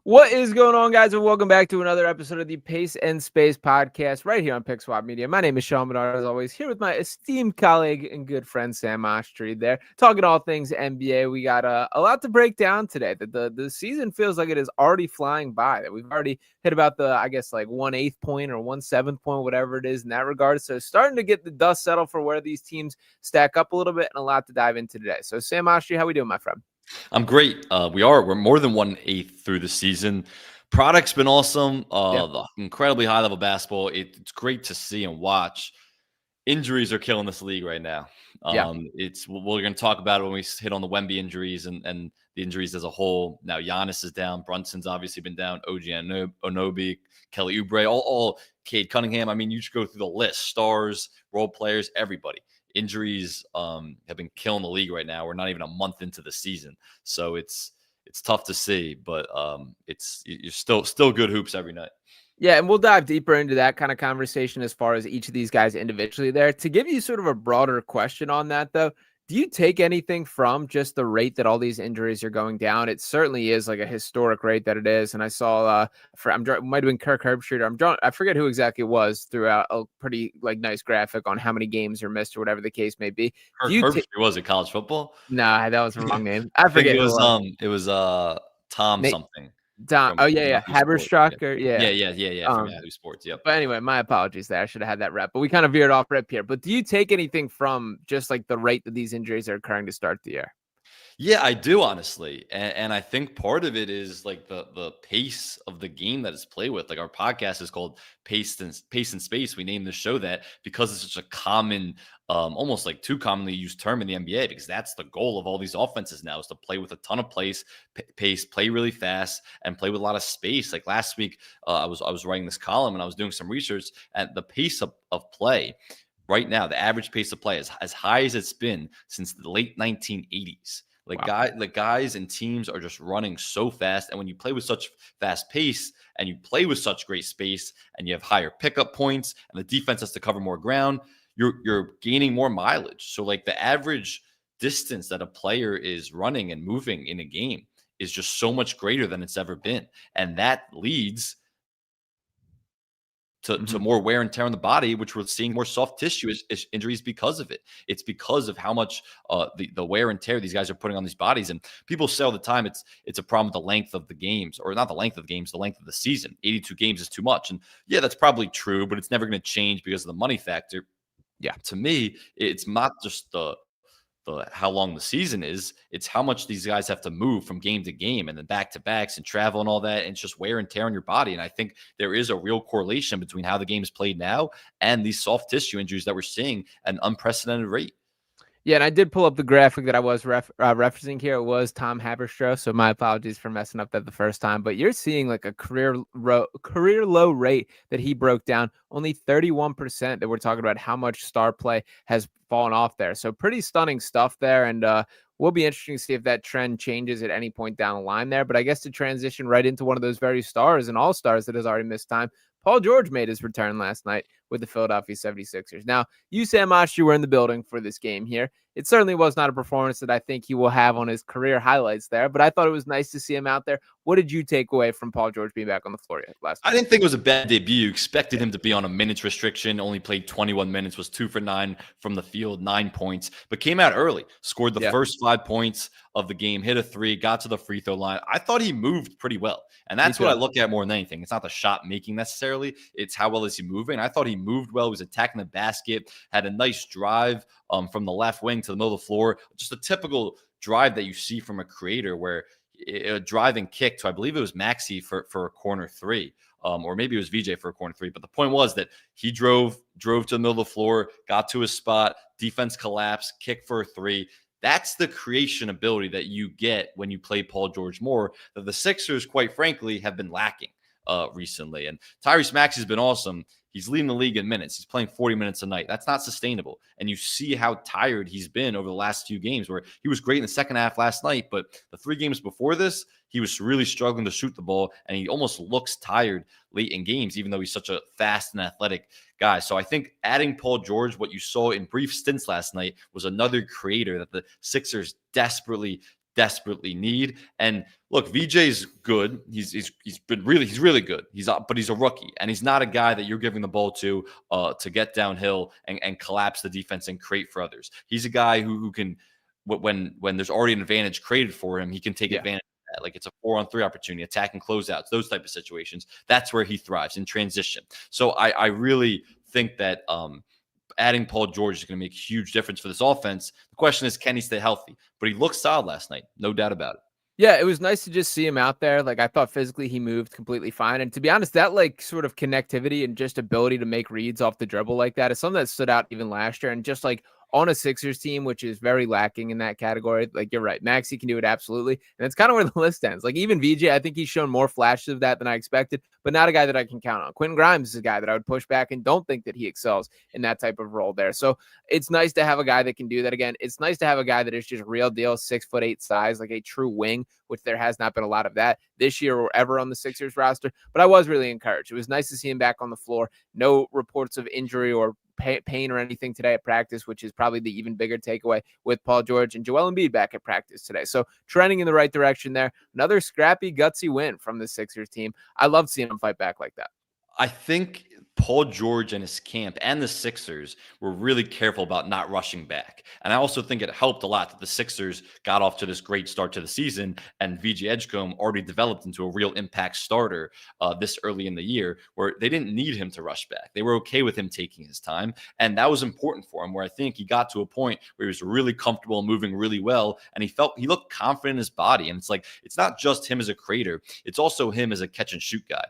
What is going on, guys, and welcome back to another episode of the Pace and Space podcast right here on Pick Swap Media. My name is Sean Barnard, as always, here with my esteemed colleague and good friend Sam Oshtry there, talking all things NBA. We got a lot to break down today. The season feels like it is already flying by, that we've already hit about the, I guess, like 1/8 point or 1/7 point, whatever it is in that regard. So starting to get the dust settled for where these teams stack up a little bit, and a lot to dive into today. So Sam Oshtry, how we doing, my friend? I'm great. We're more than 1/8 through the season. Product's been awesome. The incredibly high level basketball. It's great to see and watch. Injuries are killing this league right now. We're going to talk about it when we hit on the Wemby injuries and the injuries as a whole. Now Giannis is down. Brunson's obviously been down. OG Anunoby, Kelly Oubre, all Cade Cunningham. I mean, you should go through the list. Stars, role players, everybody. Injuries have been killing the league right now. We're not even a month into the season, so it's tough to see, but you're still good hoops every night. Yeah, and we'll dive deeper into that kind of conversation as far as each of these guys individually there. To give you sort of a broader question on that, though, do you take anything from just the rate that all these injuries are going down? It certainly is like a historic rate that it is. And I saw might have been Kirk Herbstreit. I forget who exactly it was, throughout a pretty like nice graphic on how many games are missed or whatever the case may be. Kirk Herbstreit was it college football? Nah, that was the wrong name. I forget. It was Tom something. Haberstruck or yeah. From Yahoo Sports. Yep. But anyway, my apologies there. I should have had that rep, but we kind of veered off rep here. But do you take anything from just like the rate that these injuries are occurring to start the year? Yeah, I do, honestly. And I think part of it is like the pace of the game that is played with. Like our podcast is called Pace and Space. We named the show that because it's such a common, almost like too commonly used term in the NBA, because that's the goal of all these offenses now, is to play with a ton of pace, play really fast, and play with a lot of space. Like last week, I was writing this column and I was doing some research at the pace of play. Right now, the average pace of play is as high as it's been since the late 1980s. Guys and teams are just running so fast. And when you play with such fast pace and you play with such great space and you have higher pickup points and the defense has to cover more ground, you're gaining more mileage. So like the average distance that a player is running and moving in a game is just so much greater than it's ever been. And that leads to more wear and tear on the body, which we're seeing more soft tissue injuries because of it. It's because of how much the wear and tear these guys are putting on these bodies. And people say all the time it's a problem with the length of the games, or not the length of the games, the length of the season. 82 games is too much. And yeah, that's probably true, but it's never going to change because of the money factor. Yeah, to me, it's not just the how long the season is, it's how much these guys have to move from game to game and then back-to-backs and travel and all that. And it's just wear and tear on your body. And I think there is a real correlation between how the game is played now and these soft tissue injuries that we're seeing at an unprecedented rate. Yeah, and I did pull up the graphic that I was referencing here. It was Tom Haberstroh, so my apologies for messing up that the first time. But you're seeing like a career low rate that he broke down. Only 31% that we're talking about how much star play has fallen off there. So pretty stunning stuff there, and will be interesting to see if that trend changes at any point down the line there. But I guess to transition right into one of those very stars and all-stars that has already missed time, Paul George made his return last night with the Philadelphia 76ers. Now, you, Sam Oshtry, were in the building for this game here. It certainly was not a performance that I think he will have on his career highlights there, but I thought it was nice to see him out there. What did you take away from Paul George being back on the floor last night? I didn't think it was a bad debut. You expected him to be on a minutes restriction, only played 21 minutes, was 2 for 9 from the field, 9 points, but came out early, scored the first 5 points of the game, hit a 3, got to the free throw line. I thought he moved pretty well. And that's what I look at more than anything. It's not the shot making necessarily. It's how well is he moving. I thought he moved well. He was attacking the basket, had a nice drive from the left wing to the middle of the floor. Just a typical drive that you see from a creator, where a drive and kick to, I believe it was Maxey for a corner 3. Or maybe it was VJ for a corner 3. But the point was that he drove to the middle of the floor, got to his spot, defense collapsed, kick for a 3. That's the creation ability that you get when you play Paul George more, that the Sixers, quite frankly, have been lacking recently. And Tyrese Maxey has been awesome. He's leading the league in minutes. He's playing 40 minutes a night. That's not sustainable. And you see how tired he's been over the last few games, where he was great in the second half last night, but the 3 games before this, he was really struggling to shoot the ball, and he almost looks tired late in games, even though he's such a fast and athletic guy. So I think adding Paul George, what you saw in brief stints last night, was another creator that the Sixers desperately desperately need. And look, VJ's good. He's really good. But he's a rookie, and he's not a guy that you're giving the ball to get downhill and collapse the defense and create for others. He's a guy who can, when there's already an advantage created for him, he can take advantage of that. Like it's a 4-on-3 opportunity, attacking closeouts, those type of situations. That's where he thrives, in transition. So I really think that adding Paul George is going to make a huge difference for this offense. The question is, can he stay healthy? But he looked solid last night, no doubt about it. Yeah, it was nice to just see him out there. Like, I thought physically he moved completely fine. And to be honest, that like sort of connectivity and just ability to make reads off the dribble like that is something that stood out even last year. And just like on a Sixers team, which is very lacking in that category, like you're right, Maxey can do it absolutely. And it's kind of where the list ends. Like even VJ, I think he's shown more flashes of that than I expected, but not a guy that I can count on. Quentin Grimes is a guy that I would push back and don't think that he excels in that type of role there. So it's nice to have a guy that can do that again. It's nice to have a guy that is just real deal, 6'8" size, like a true wing, which there has not been a lot of that this year or ever on the Sixers roster. But I was really encouraged. It was nice to see him back on the floor. No reports of injury or pain or anything today at practice, which is probably the even bigger takeaway with Paul George and Joel Embiid back at practice today. So trending in the right direction there. Another scrappy, gutsy win from the Sixers team. I love seeing them fight back like that. I think Paul George and his camp and the Sixers were really careful about not rushing back. And I also think it helped a lot that the Sixers got off to this great start to the season, and VJ Edgecombe already developed into a real impact starter this early in the year, where they didn't need him to rush back. They were okay with him taking his time. And that was important for him, where I think he got to a point where he was really comfortable, moving really well, and he looked confident in his body. And it's like, it's not just him as a creator, it's also him as a catch and shoot guy.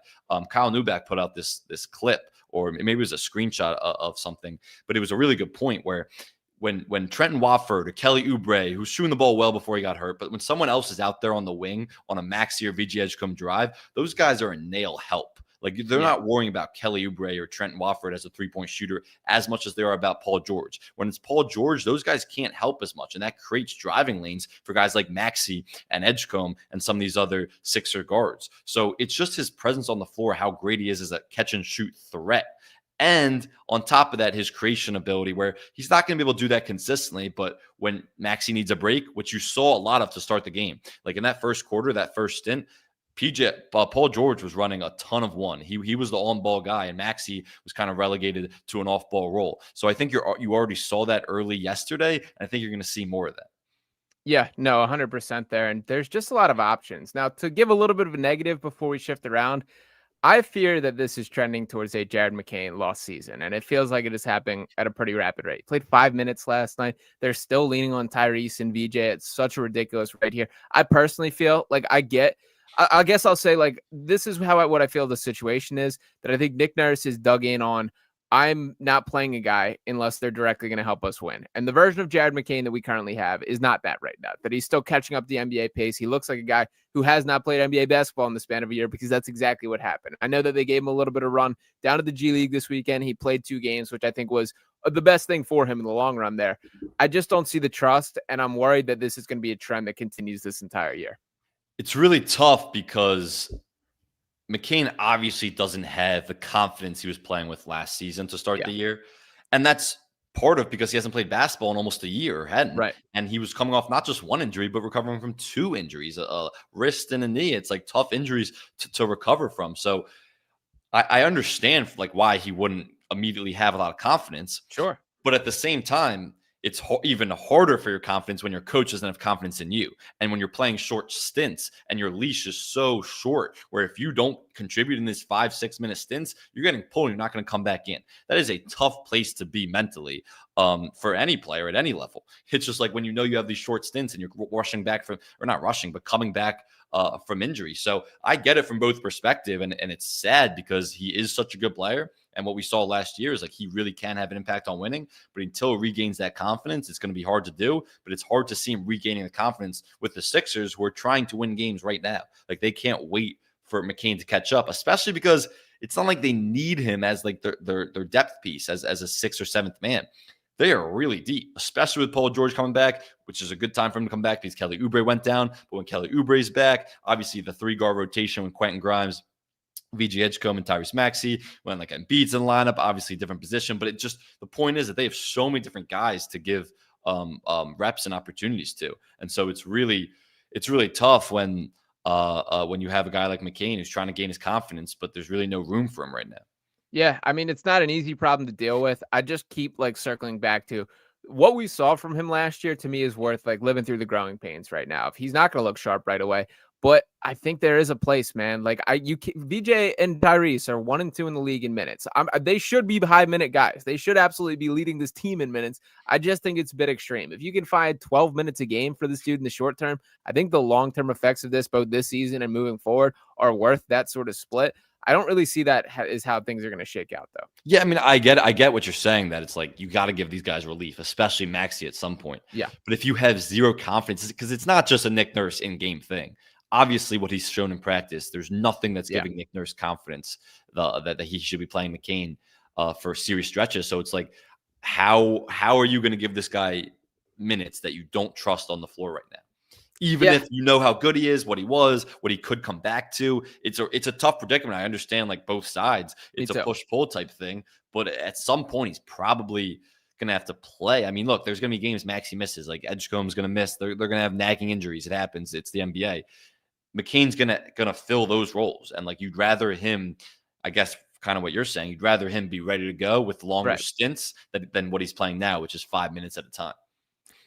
Kyle Neubeck put out this clip, or maybe it was a screenshot of something, but it was a really good point where when Trenton Watford or Kelly Oubre, who's shooting the ball well before he got hurt, but when someone else is out there on the wing on a Maxey or VJ Edgecombe drive, those guys are a nail help. Like they're not worrying about Kelly Oubre or Trenton Watford as a three-point shooter as much as they are about Paul George. When it's Paul George, those guys can't help as much, and that creates driving lanes for guys like Maxey and Edgecombe and some of these other Sixer guards. So it's just his presence on the floor, how great he is as a catch-and-shoot threat. And on top of that, his creation ability, where he's not going to be able to do that consistently, but when Maxey needs a break, which you saw a lot of to start the game, like in that first quarter, that first stint, Paul George was running a ton of one. He was the on-ball guy, and Maxey was kind of relegated to an off-ball role. So I think you already saw that early yesterday, and I think you're going to see more of that. Yeah, no, 100% there. And there's just a lot of options. Now, to give a little bit of a negative before we shift around, I fear that this is trending towards a Jared McCain lost season, and it feels like it is happening at a pretty rapid rate. Played 5 minutes last night. They're still leaning on Tyrese and VJ. It's such a ridiculous right here. I personally feel like I guess I'll say like this is what I feel the situation is, that I think Nick Nurse is dug in on. I'm not playing a guy unless they're directly going to help us win. And the version of Jared McCain that we currently have is not that right now, that he's still catching up the NBA pace. He looks like a guy who has not played NBA basketball in the span of a year, because that's exactly what happened. I know that they gave him a little bit of run down to the G League this weekend. He played 2 games, which I think was the best thing for him in the long run there. I just don't see the trust, and I'm worried that this is going to be a trend that continues this entire year. It's really tough because McCain obviously doesn't have the confidence he was playing with last season to start the year. And that's part of because he hasn't played basketball in almost a year, or hadn't. Right. And he was coming off not just one injury, but recovering from 2 injuries, a wrist and a knee. It's like tough injuries to recover from. So I understand like why he wouldn't immediately have a lot of confidence. Sure. But at the same time, it's even harder for your confidence when your coach doesn't have confidence in you. And when you're playing short stints and your leash is so short, where if you don't contribute in these 5-6 minute stints, you're getting pulled. You're not going to come back in. That is a tough place to be mentally for any player at any level. It's just like when you have these short stints and you're rushing back but coming back from injury. So I get it from both perspective. And it's sad because he is such a good player. And what we saw last year is like he really can have an impact on winning, but until he regains that confidence, it's going to be hard to do. But it's hard to see him regaining the confidence with the Sixers, who are trying to win games right now. Like they can't wait for McCain to catch up, especially because it's not like they need him as like their depth piece as a 6th or 7th man. They are really deep, especially with Paul George coming back, which is a good time for him to come back because Kelly Oubre went down. But when Kelly Oubre's back, obviously the 3-guard rotation with Quentin Grimes, VJ Edgecombe, and Tyrese Maxey, when like Embiid's in the lineup, obviously different position, but the point is that they have so many different guys to give reps and opportunities to. And so it's really, it's really tough when you have a guy like McCain who's trying to gain his confidence, but there's really no room for him right now. Yeah, I mean, it's not an easy problem to deal with. I just keep like circling back to what we saw from him last year. To me, is worth like living through the growing pains right now. If he's not going to look sharp right away, but I think there is a place, man. Like VJ and Tyrese are 1 and 2 in the league in minutes. They should be high minute guys. They should absolutely be leading this team in minutes. I just think it's a bit extreme. If you can find 12 minutes a game for this dude in the short term, I think the long term effects of this, both this season and moving forward, are worth that sort of split. I don't really see that is how things are going to shake out, though. Yeah, I mean, I get what you're saying, that it's like you got to give these guys relief, especially Maxey at some point. Yeah. But if you have zero confidence, because it's not just a Nick Nurse in-game thing. Obviously, what he's shown in practice, there's nothing that's giving Nick Nurse confidence that he should be playing McCain for serious stretches. So it's like, how are you going to give this guy minutes that you don't trust on the floor right now? Even if you know how good he is, what he was, what he could come back to, it's a tough predicament. I understand like both sides. It's a push-pull type thing, but at some point he's probably gonna have to play. I mean, look, there's gonna be games Maxey misses, like Edgecombe's gonna miss. They're gonna have nagging injuries. It happens. It's the NBA. McCain's gonna fill those roles, and like you'd rather him, I guess, kind of what you're saying. You'd rather him be ready to go with longer stints than what he's playing now, which is 5 minutes at a time.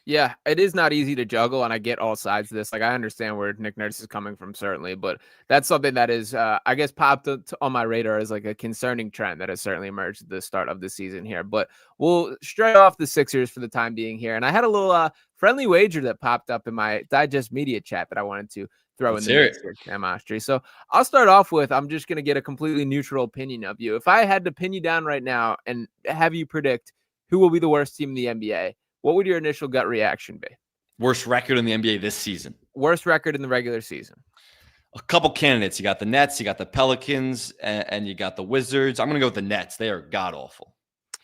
Yeah, it is not easy to juggle, and I get all sides of this. Like, I understand where Nick Nurse is coming from, certainly, but that's something that is, I guess, popped on my radar as like a concerning trend that has certainly emerged at the start of the season here. But we'll stray off the Sixers for the time being here. And I had a little friendly wager that popped up in my Digest Media chat that I wanted to throw in the mix here, Sam Oshtry. So I'll start off with, I'm just going to get a completely neutral opinion of you. If I had to pin you down right now and have you predict who will be the worst team in the NBA, what would your initial gut reaction be? Worst record in the NBA this season. Worst record in the regular season. A couple candidates. You got the Nets, you got the Pelicans, and you got the Wizards. I'm going to go with the Nets. They are god-awful.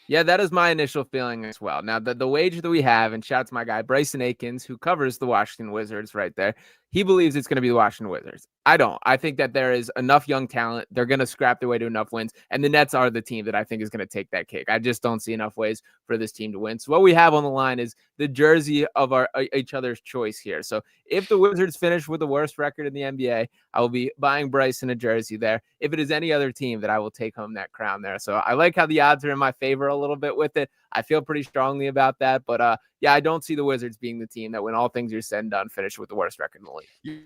Yeah, that is my initial feeling as well. Now, the wager that we have, and shout out to my guy, Bryson Akins, who covers the Washington Wizards right there. He believes it's going to be the Washington Wizards. I don't. I think that there is enough young talent. They're going to scrap their way to enough wins. And the Nets are the team that I think is going to take that cake. I just don't see enough ways for this team to win. So what we have on the line is the jersey of each other's choice here. So if the Wizards finish with the worst record in the NBA, I will be buying Bryson a jersey there. If it is any other team, that I will take home that crown there. So I like how the odds are in my favor a little bit with it. I feel pretty strongly about that. But yeah, I don't see the Wizards being the team that, when all things are said and done, finish with the worst record in the league.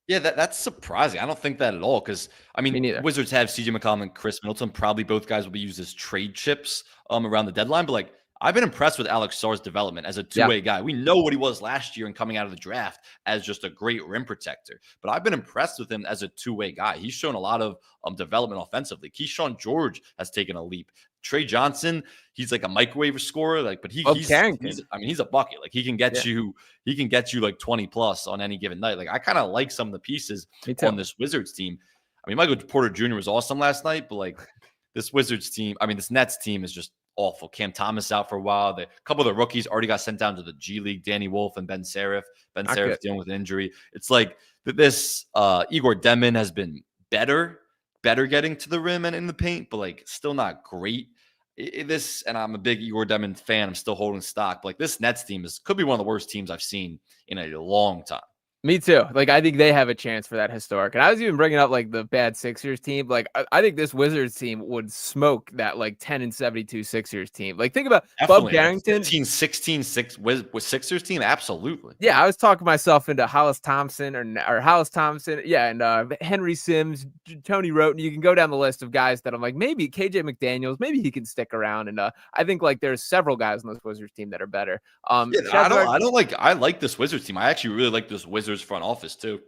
Yeah, that's surprising. I don't think that at all, because, I mean, Wizards have CJ McCollum and Chris Middleton. Probably both guys will be used as trade chips around the deadline. But, like, I've been impressed with Alex Sarr's development as a two-way guy. We know what he was last year and coming out of the draft as just a great rim protector. But I've been impressed with him as a two-way guy. He's shown a lot of development offensively. Keyshawn George has taken a leap. Trey Johnson, he's like a microwave scorer, like, but he's I mean, he's a bucket. Like, he can get you like 20 plus on any given night. Like, I kind of like some of the pieces on this Wizards team. I mean, Michael Porter Jr. was awesome last night, but like this Wizards team, I mean, this Nets team is just awful. Cam Thomas out for a while. A couple of the rookies already got sent down to the G League. Danny Wolf and Ben Serif. Ben Serif dealing with an injury. It's like this Igor Demon has been better getting to the rim and in the paint, but like still not great. And I'm a big Igor Demon fan. I'm still holding stock. But like this Nets team could be one of the worst teams I've seen in a long time. Me too. Like, I think they have a chance for that historic. And I was even bringing up like the bad Sixers team. Like, I think this Wizards team would smoke that like 10-72 Sixers team. Like, think about Bub Carrington. 15-16 with Sixers team. Absolutely. Yeah, I was talking myself into Hollis Thompson or Hollis Thompson. Yeah, and Henry Sims, Tony Roten. You can go down the list of guys that I'm like, maybe KJ McDaniels, maybe he can stick around. And I think like there's several guys on this Wizards team that are better. I like this Wizards team. I actually really like this Wizards front office too.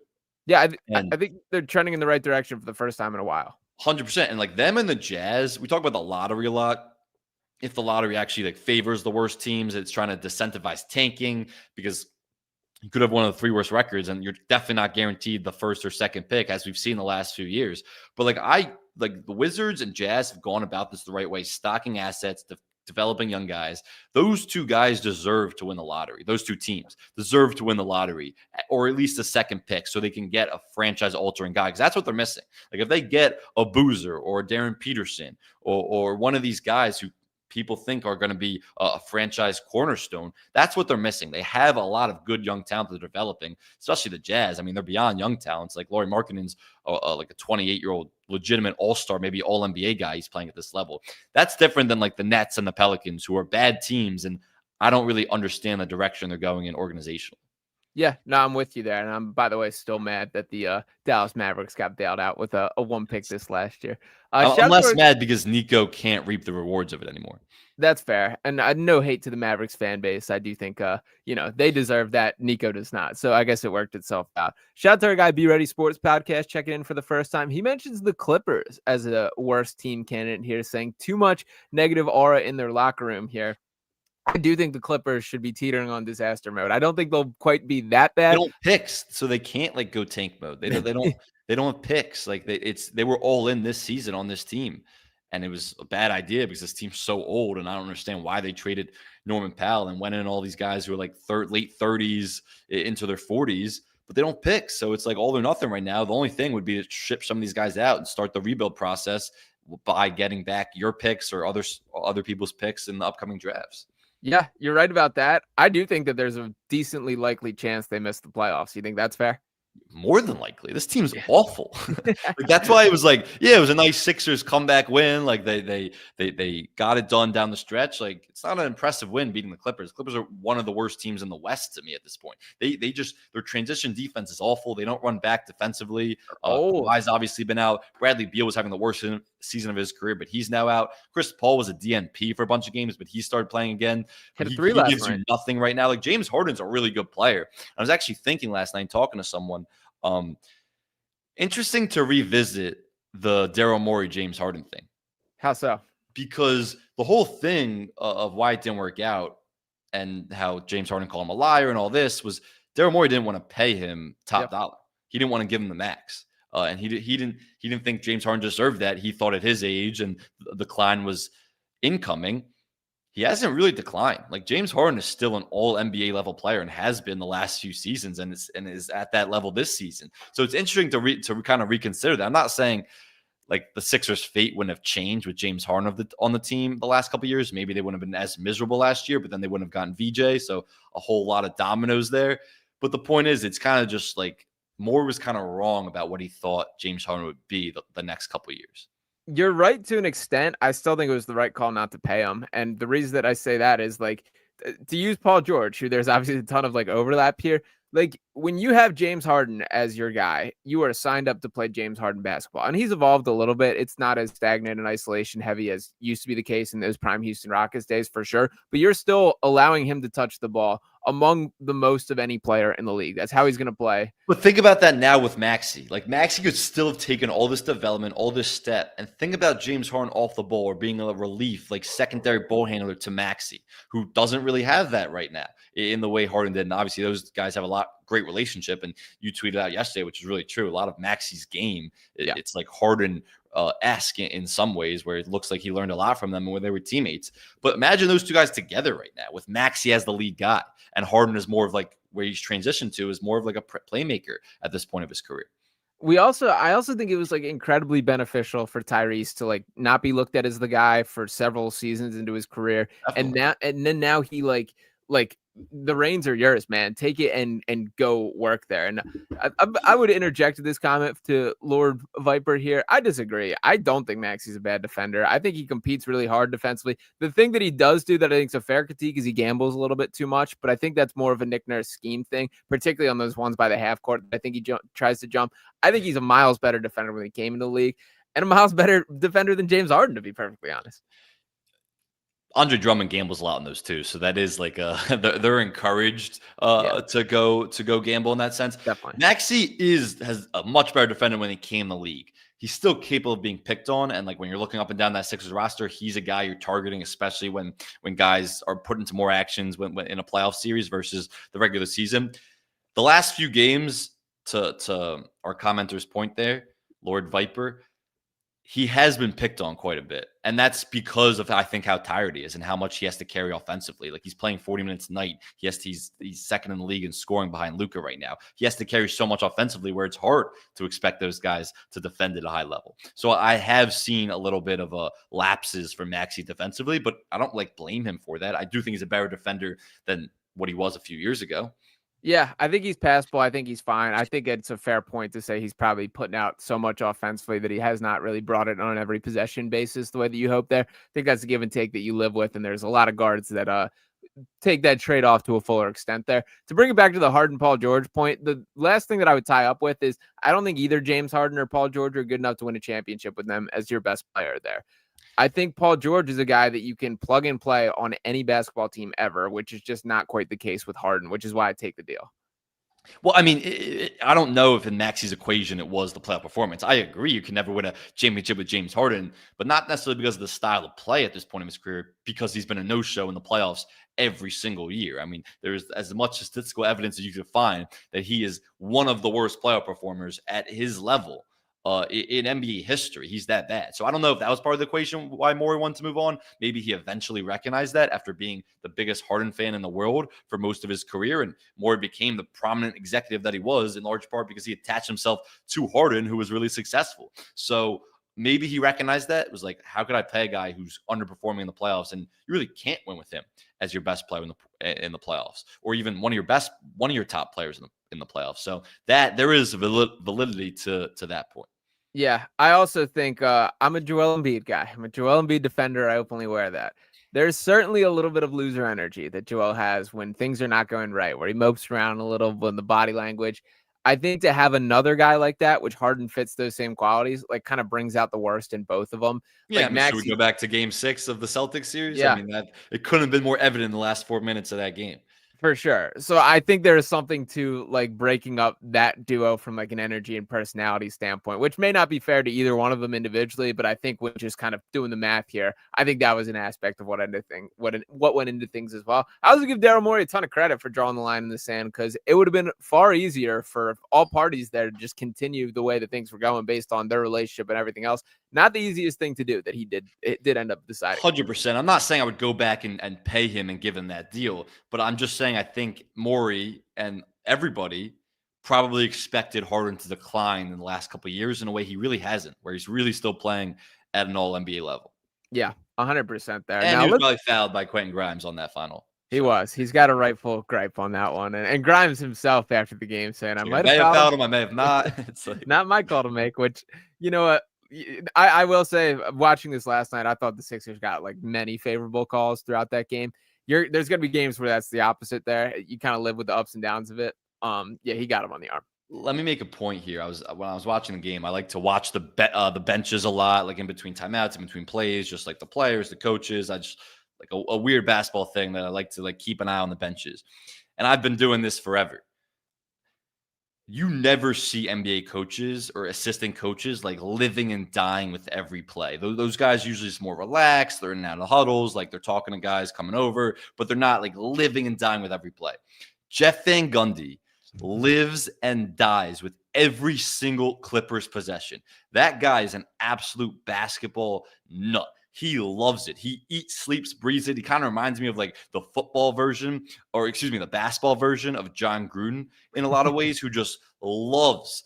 Yeah, I think they're trending in the right direction for the first time in a while. 100%. And like them and the Jazz, we talk about the lottery a lot. If the lottery actually like favors the worst teams, it's trying to disincentivize tanking, because you could have one of the 3 worst records and you're definitely not guaranteed the first or second pick, as we've seen the last few years. But like the Wizards and Jazz have gone about this the right way, stocking assets, developing young guys. Those 2 guys deserve to win the lottery. Those 2 teams deserve to win the lottery, or at least a second pick, so they can get a franchise-altering guy, because that's what they're missing. Like, if they get a Boozer or Darren Peterson or one of these guys who people think are going to be a franchise cornerstone. That's what they're missing. They have a lot of good young talent they're developing, especially the Jazz. I mean, they're beyond young talents. Like Lauri Markkanen's like a 28-year-old legitimate all-star, maybe all-NBA guy. He's playing at this level. That's different than like the Nets and the Pelicans, who are bad teams, and I don't really understand the direction they're going in organizationally. Yeah, no, I'm with you there. And I'm, by the way, still mad that the Dallas Mavericks got bailed out with a one pick this last year. I'm less mad because Nico can't reap the rewards of it anymore. That's fair. And no hate to the Mavericks fan base. I do think, they deserve that. Nico does not. So I guess it worked itself out. Shout out to our guy, Be Ready Sports Podcast, checking in for the first time. He mentions the Clippers as a worst team candidate here, saying too much negative aura in their locker room here. I do think the Clippers should be teetering on disaster mode. I don't think they'll quite be that bad. They don't picks, so they can't like go tank mode. They don't have picks. Like they were all in this season on this team, and it was a bad idea because this team's so old, and I don't understand why they traded Norman Powell and went in all these guys who are like late 30s into their 40s, but they don't pick. So it's like all or nothing right now. The only thing would be to ship some of these guys out and start the rebuild process by getting back your picks or other people's picks in the upcoming drafts. Yeah, you're right about that. I do think that there's a decently likely chance they miss the playoffs. You think that's fair? More than likely. This team's awful. Like, that's why it was like, yeah, it was a nice Sixers comeback win. Like they got it done down the stretch. Like it's not an impressive win beating the Clippers. Clippers are one of the worst teams in the West to me at this point. Their transition defense is awful. They don't run back defensively. Kawhi's obviously been out. Bradley Beal was having the worst season of his career, but he's now out. Chris Paul was a DNP for a bunch of games, but he started playing again. Hit a three last night. He gives you nothing right now. Like James Harden's a really good player. I was actually thinking last night, talking to someone, interesting to revisit the Daryl Morey James Harden thing. How so? Because the whole thing of why it didn't work out and how James Harden called him a liar and all this was Daryl Morey didn't want to pay him top dollar. He didn't want to give him the max. And he didn't think James Harden deserved that. He thought at his age and the decline was incoming. He hasn't really declined. Like James Harden is still an all NBA level player and has been the last few seasons and is at that level this season. So it's interesting to kind of reconsider that. I'm not saying like the Sixers' fate wouldn't have changed with James Harden on the team the last couple of years. Maybe they wouldn't have been as miserable last year, but then they wouldn't have gotten VJ. So a whole lot of dominoes there. But the point is, it's kind of just like Moore was kind of wrong about what he thought James Harden would be the next couple of years. You're right to an extent. I still think it was the right call not to pay him. And the reason that I say that is like to use Paul George, who there's obviously a ton of like overlap here. Like when you have James Harden as your guy, you are signed up to play James Harden basketball. And he's evolved a little bit. It's not as stagnant and isolation heavy as used to be the case in those prime Houston Rockets days for sure. But you're still allowing him to touch the ball among the most of any player in the league. That's how he's going to play. But think about that now with Maxey. Like Maxey could still have taken all this development, all this step, and think about James Harden off the ball or being a relief, like secondary ball handler to Maxey, who doesn't really have that right now in the way Harden did. And obviously those guys have a great relationship. And you tweeted out yesterday, which is really true. A lot of Maxey's game, it's like Harden esque in some ways, where it looks like he learned a lot from them when they were teammates. But imagine those two guys together right now with Maxey as the lead guy, and Harden is more of like where he's transitioned to is more of like a playmaker at this point of his career. I also think it was like incredibly beneficial for Tyrese to like not be looked at as the guy for several seasons into his career. Definitely. And then now he like the reins are yours, man. Take it and go work there. And I would interject this comment to Lord Viper here. I disagree. I don't think Maxey's a bad defender. I think he competes really hard defensively. The thing that he does do that I think is a fair critique is he gambles a little bit too much, but I think that's more of a Nick Nurse scheme thing, particularly on those ones by the half court. I think he tries to jump. I think he's a miles better defender when he came into the league and a miles better defender than James Harden, to be perfectly honest. Andre Drummond gambles a lot in those too, so that is like they're encouraged to go gamble in that sense. Definitely, Maxey has a much better defender when he came in the league. He's still capable of being picked on, and like when you're looking up and down that Sixers roster, he's a guy you're targeting, especially when guys are put into more actions when in a playoff series versus the regular season. The last few games, to our commenter's point there, Lord Viper, he has been picked on quite a bit. And that's because of, I think, how tired he is and how much he has to carry offensively. Like, he's playing 40 minutes a night. He's second in the league in scoring behind Luka right now. He has to carry so much offensively where it's hard to expect those guys to defend at a high level. So I have seen a little bit of lapses from Maxey defensively, but I don't blame him for that. I do think he's a better defender than what he was a few years ago. Yeah, I think he's passable. I think he's fine. I think it's a fair point to say he's probably putting out so much offensively that he has not really brought it on every possession basis the way that you hope there. I think that's a give and take that you live with, and there's a lot of guards that take that trade-off to a fuller extent there. To bring it back to the Harden Paul George point, the last thing that I would tie up with is I don't think either James Harden or Paul George are good enough to win a championship with them as your best player there. I think Paul George is a guy that you can plug and play on any basketball team ever, which is just not quite the case with Harden, which is why I take the deal. Well, I mean, I don't know if in Maxey's equation it was the playoff performance. I agree you can never win a championship with James Harden, but not necessarily because of the style of play at this point in his career, because he's been a no-show in the playoffs every single year. I mean, there's as much statistical evidence as you could find that he is one of the worst playoff performers at his level. In NBA history. He's that bad. So I don't know if that was part of the equation why Morey wanted to move on. Maybe he eventually recognized that after being the biggest Harden fan in the world for most of his career. And Morey became the prominent executive that he was in large part because he attached himself to Harden, who was really successful. So maybe he recognized that. It was like, how could I pay a guy who's underperforming in the playoffs and you really can't win with him as your best player in the playoffs, or even one of your top players in the playoffs. So that there is validity to that point. Yeah, I also think I'm a Joel Embiid guy. I'm a Joel Embiid defender. I openly wear that. There's certainly a little bit of loser energy that Joel has when things are not going right, where he mopes around a little with the body language. I think to have another guy like that, which Harden fits those same qualities, kind of brings out the worst in both of them. Yeah, should we go back to Game 6 of the Celtics series? Yeah. I mean, it couldn't have been more evident in the last 4 minutes of that game. For sure. So I think there is something to breaking up that duo from an energy and personality standpoint, which may not be fair to either one of them individually, but I think when just kind of doing the math here, I think that was an aspect of what went into things as well. I also give Daryl Morey a ton of credit for drawing the line in the sand, because it would have been far easier for all parties there to just continue the way that things were going based on their relationship and everything else. Not the easiest thing to do that it did end up deciding. 100%. I'm not saying I would go back and pay him and give him that deal, but I'm just saying I think Morey and everybody probably expected Harden to decline in the last couple of years in a way he really hasn't, where he's really still playing at an all-NBA level. Yeah, 100% there. And he was probably fouled by Quentin Grimes on that final. He was. He's got a rightful gripe on that one. And Grimes himself after the game saying, I might have fouled him, I may have not. It's not my call to make, which, you know what? I will say, watching this last night, I thought the Sixers got many favorable calls throughout that game. There's going to be games where that's the opposite there. You kind of live with the ups and downs of it. Yeah, he got him on the arm. Let me make a point here. When I was watching the game, I like to watch the benches a lot, in between timeouts, in between plays, just the players, the coaches. I just a weird basketball thing that I like to keep an eye on the benches. And I've been doing this forever. You never see NBA coaches or assistant coaches living and dying with every play. Those guys usually just more relaxed. They're in and out of huddles, they're talking to guys coming over, but they're not living and dying with every play. Jeff Van Gundy lives and dies with every single Clippers possession. That guy is an absolute basketball nut. He loves it. He eats, sleeps, breathes it. He kind of reminds me of the football version, or excuse me, the basketball version of John Gruden in a lot of ways, who just loves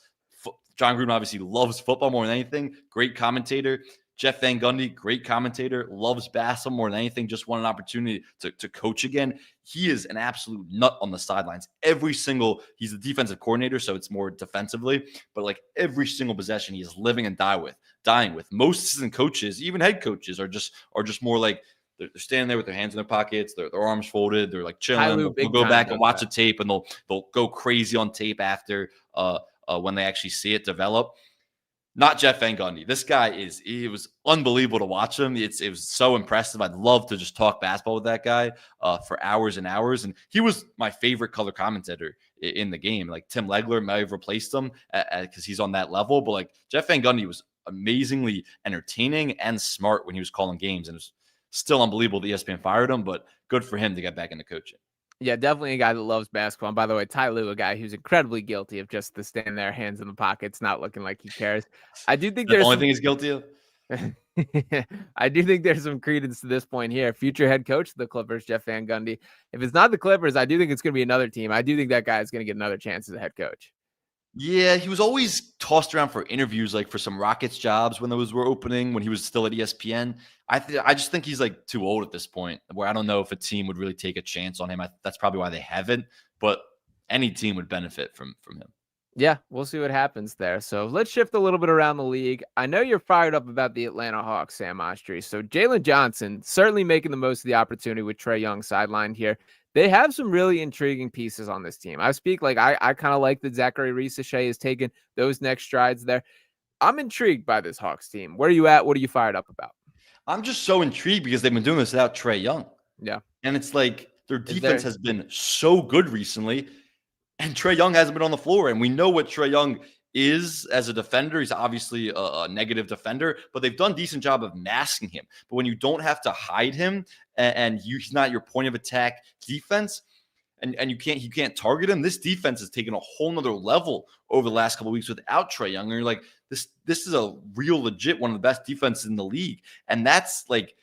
John Gruden obviously loves football more than anything. Great commentator. Jeff Van Gundy, great commentator, loves basketball more than anything, just want an opportunity to coach again. He is an absolute nut on the sidelines. He's the defensive coordinator, so it's more defensively, but every single possession he is living and dying with. Most assistant coaches, even head coaches, are just more they're standing there with their hands in their pockets, their arms folded, they're chilling. They'll go back and watch a tape, and they'll go crazy on tape after when they actually see it develop. Not Jeff Van Gundy. This guy it was unbelievable to watch him. It was so impressive. I'd love to just talk basketball with that guy for hours and hours. And he was my favorite color commentator in the game. Tim Legler might have replaced him because he's on that level. But Jeff Van Gundy was amazingly entertaining and smart when he was calling games. And it was still unbelievable that ESPN fired him, but good for him to get back into coaching. Yeah, definitely a guy that loves basketball. And by the way, Ty Lue, a guy who's incredibly guilty of just the stand there, hands in the pockets, not looking like he cares. I do think the only thing he's guilty of. I do think there's some credence to this point here. Future head coach of the Clippers, Jeff Van Gundy. If it's not the Clippers, I do think it's going to be another team. I do think that guy is going to get another chance as a head coach. Yeah, he was always tossed around for interviews, like for some Rockets jobs when those were opening, when he was still at ESPN. I just think he's like too old at this point, where I don't know if a team would really take a chance on him. That's probably why they haven't, but any team would benefit from him. Yeah, we'll see what happens there. So let's shift a little bit around the league. I know you're fired up about the Atlanta Hawks, Sam Oshtry. So Jalen Johnson certainly making the most of the opportunity with Trae Young sidelined here. They have some really intriguing pieces on this team. I kind of like that Zachary Risache has taken those next strides there. I'm intrigued by this Hawks team. Where are you at? What are you fired up about? I'm just so intrigued because they've been doing this without Trae Young. Yeah. And it's like their defense has been so good recently. And Trae Young hasn't been on the floor. And we know what Trae Young is as a defender. He's obviously a negative defender, but they've done a decent job of masking him. But when you don't have to hide him and he's not your point of attack defense, and you can't target him, this defense has taken a whole nother level over the last couple of weeks without Trae Young. And you're like, this is a real legit one of the best defenses in the league. And that's like,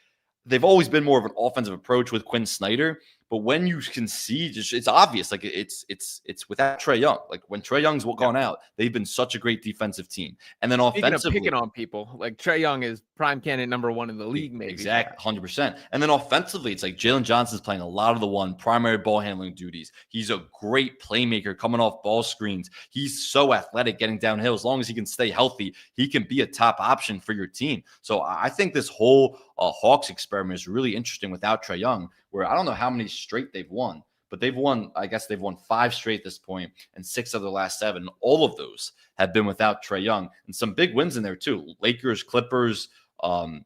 they've always been more of an offensive approach with Quinn Snyder. But when you can see, it's obvious. Like it's without Trae Young. Like when Trae Young's gone out, they've been such a great defensive team. And then offensively, picking on people, like Trae Young is prime candidate number one in the league, maybe. Exactly, 100%. And then offensively, it's like Jalen Johnson's playing a lot of the primary ball handling duties. He's a great playmaker coming off ball screens. He's so athletic getting downhill. As long as he can stay healthy, he can be a top option for your team. So I think this whole Hawks experiment is really interesting without Trae Young, where I don't know how many straight they've won, but they've won 5 straight at this point, and 6 of the last 7. All of those have been without Trae Young, and some big wins in there too. Lakers, Clippers, I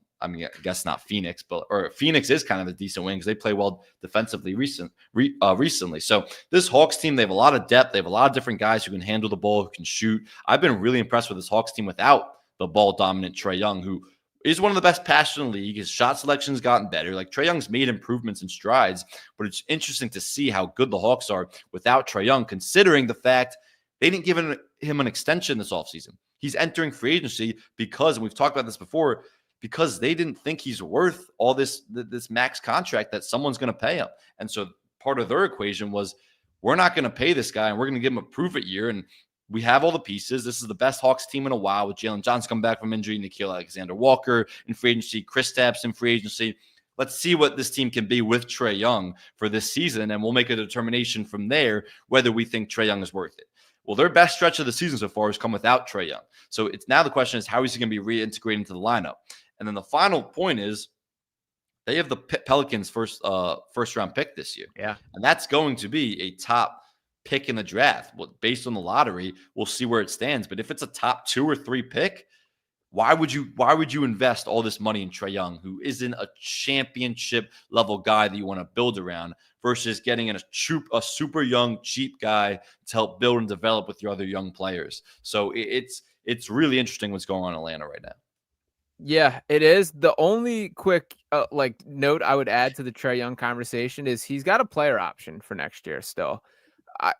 guess not Phoenix, or Phoenix is kind of a decent win because they play well defensively recently. So this Hawks team, they have a lot of depth. They have a lot of different guys who can handle the ball, who can shoot. I've been really impressed with this Hawks team without the ball dominant Trae Young, who is one of the best passers in the league. His shot selection's gotten better. Like Trae Young's made improvements and strides, but it's interesting to see how good the Hawks are without Trae Young, considering the fact they didn't give him an extension this offseason. He's entering free agency because, and we've talked about this before, because they didn't think he's worth all this max contract that someone's going to pay him. And so part of their equation was, we're not going to pay this guy and we're going to give him a prove-it year. And we have all the pieces. This is the best Hawks team in a while, with Jalen Johnson coming back from injury, Nickeil Alexander-Walker in free agency, Kristaps in free agency. Let's see what this team can be with Trae Young for this season, and we'll make a determination from there whether we think Trae Young is worth it. Well, their best stretch of the season so far has come without Trae Young. So it's now the question is, how is he going to be reintegrated into the lineup? And then the final point is, they have the Pelicans' first round pick this year. Yeah. And that's going to be a top pick in the draft. Well, based on the lottery, we'll see where it stands. But if it's a top 2 or 3 pick, why would you invest all this money in Trae Young, who isn't a championship level guy that you want to build around, versus getting in a super young, cheap guy to help build and develop with your other young players? So it's really interesting what's going on in Atlanta right now. Yeah, it is. The only quick note I would add to the Trae Young conversation is he's got a player option for next year still.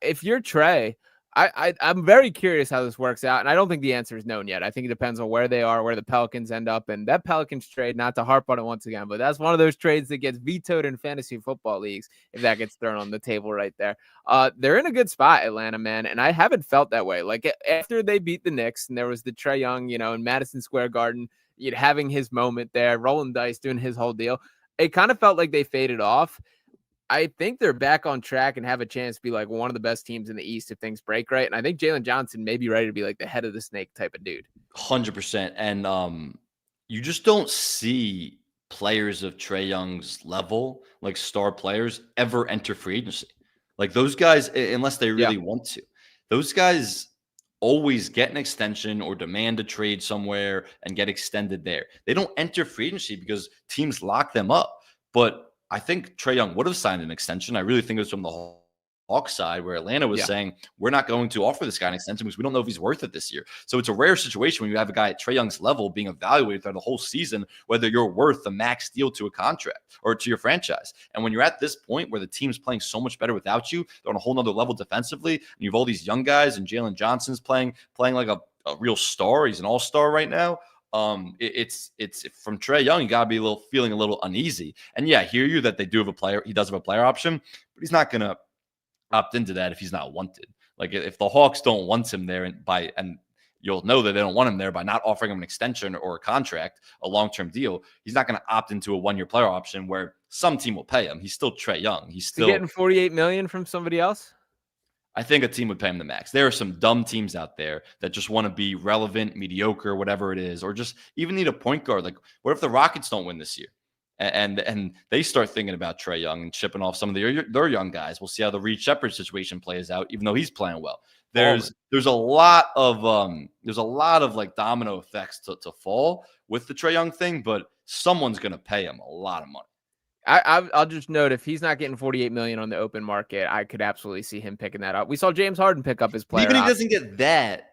If you're Trae, I'm very curious how this works out, and I don't think the answer is known yet. I think it depends on where they are, where the Pelicans end up, and that Pelicans trade, not to harp on it once again, but that's one of those trades that gets vetoed in fantasy football leagues if that gets thrown on the table right there. They're in a good spot, Atlanta, man, and I haven't felt that way. Like after they beat the Knicks, and there was the Trae Young, in Madison Square Garden, having his moment there, rolling dice, doing his whole deal, it kind of felt like they faded off. I think they're back on track and have a chance to be like one of the best teams in the East if things break right. And I think Jalen Johnson may be ready to be like the head of the snake type of dude. 100%. And you just don't see players of Trae Young's level, like star players, ever enter free agency. Like those guys, unless they really want to, those guys always get an extension or demand a trade somewhere and get extended there. They don't enter free agency because teams lock them up. But I think Trae Young would have signed an extension. I really think it was from the Hawks side, where Atlanta was saying, we're not going to offer this guy an extension because we don't know if he's worth it this year. So it's a rare situation when you have a guy at Trae Young's level being evaluated throughout the whole season, whether you're worth the max deal to a contract or to your franchise. And when you're at this point where the team's playing so much better without you, they're on a whole nother level defensively, and you have all these young guys, and Jalen Johnson's playing like a real star. He's an all-star right now. It's from Trae Young. You gotta be feeling a little uneasy. And yeah, I hear you that they do have a player. He does have a player option, but he's not gonna opt into that if he's not wanted. Like if the Hawks don't want him there, and you'll know that they don't want him there by not offering him an extension or a contract, a long-term deal. He's not going to opt into a one-year player option where some team will pay him. He's still Trae Young. He's still getting $48 million from somebody else. I think a team would pay him the max. There are some dumb teams out there that just want to be relevant, mediocre, whatever it is, or just even need a point guard. Like, what if the Rockets don't win this year? And they start thinking about Trae Young and shipping off some of their young guys. We'll see how the Reed Shepherd situation plays out, even though he's playing well. There's a lot of like domino effects to fall with the Trae Young thing, but someone's going to pay him a lot of money. I'll just note, if he's not getting $48 million on the open market, I could absolutely see him picking that up. We saw James Harden pick up his player. Even if he doesn't get that,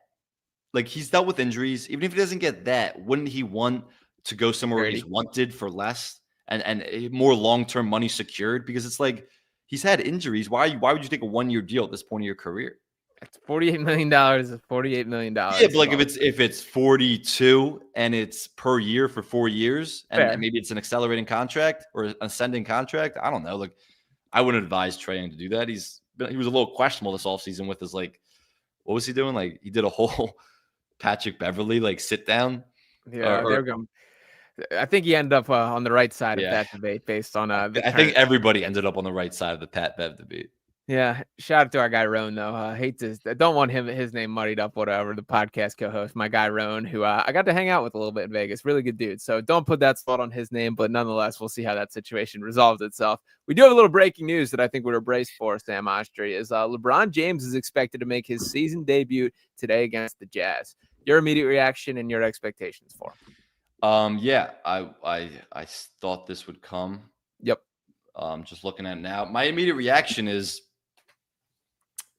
like, he's dealt with injuries. Even if he doesn't get that, wouldn't he want to go somewhere where he's wanted for less and more long-term money secured? Because it's like, he's had injuries. Why would you take a one-year deal at this point of your career? It's $48 million. Is $48 million. Yeah, but like if it's 42 and it's per year for 4 years, and maybe it's an accelerating contract or an ascending contract, I don't know. Like, I wouldn't advise Trae Young to do that. He was a little questionable this offseason with his, like, what was he doing? Like, he did a whole Patrick Beverley like sit down. Yeah, they're going. I think he ended up on the right side of that debate based on. I think everybody ended up on the right side of the Pat Bev debate. Yeah, shout out to our guy Roan though. Don't want his name muddied up. Whatever, the podcast co-host, my guy Roan, who I got to hang out with a little bit in Vegas. Really good dude. So don't put that spot on his name, but nonetheless, we'll see how that situation resolves itself. We do have a little breaking news that I think we're braced for. Sam Oshtry is LeBron James is expected to make his season debut today against the Jazz. Your immediate reaction and your expectations for him? Yeah, I thought this would come. Yep. Just looking at it now, my immediate reaction is